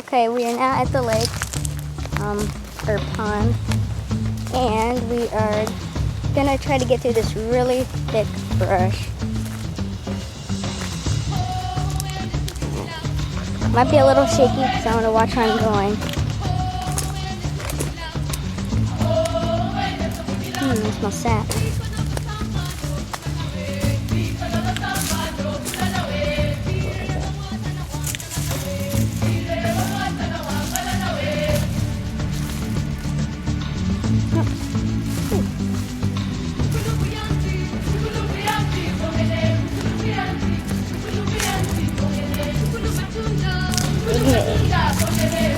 Okay, we are now at the lake, or pond, and we are gonna try to get through this really thick brush. Might be a little shaky because I want to watch where I'm going. I smell sap.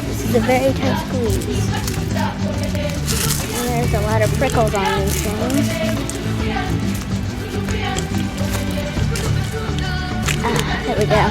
This is a very tight squeeze. And there's a lot of prickles on these things. There we go.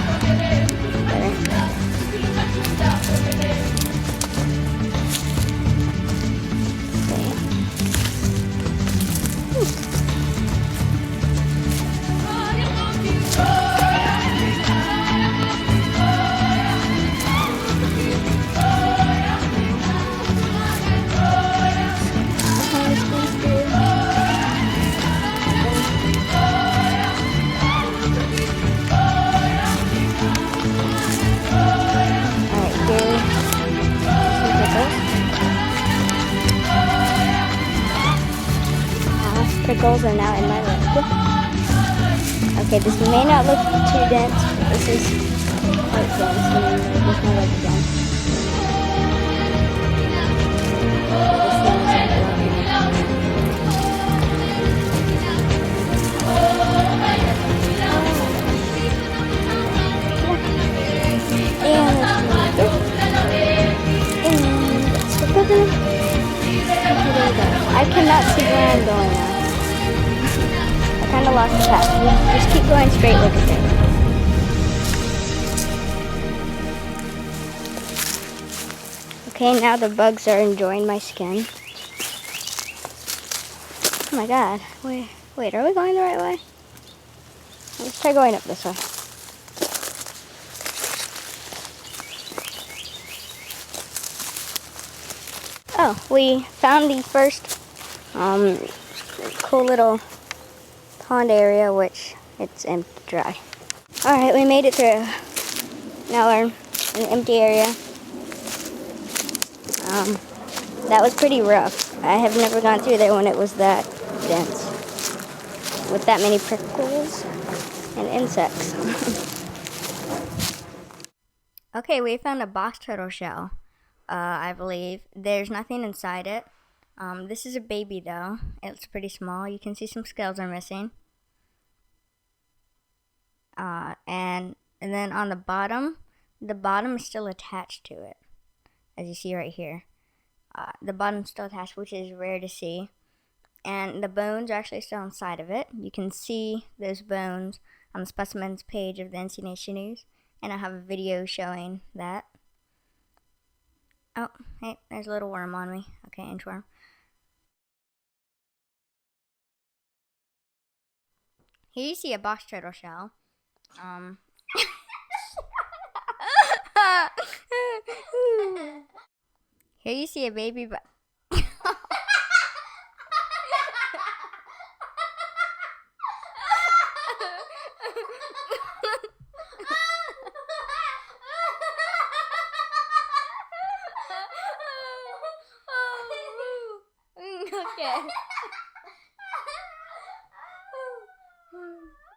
Better. Pickles are now in my leg. Okay, this may not look too dense, but this is quite dense. With my leg again. I cannot see where I'm going now. I kind of lost the path. Just keep going straight like a thing. Okay, now the bugs are enjoying my skin. Oh my god. Wait, are we going the right way? Let's try going up this way. Oh, we found the first cool little pond area, which it's dry. Alright, we made it through. Now we're in an empty area. That was pretty rough. I have never gone through there when it was that dense, with that many prickles and insects. Okay, we found a box turtle shell, I believe. There's nothing inside it. This is a baby though. It's pretty small. You can see some scales are missing. And then on the bottom is still attached to it, as you see right here. The bottom's still attached, which is rare to see. And the bones are actually still inside of it. You can see those bones on the specimens page of the NC Nation News, and I have a video showing that. Oh, hey, there's a little worm on me. Okay, inchworm. Here you see a box turtle shell. Here you see a baby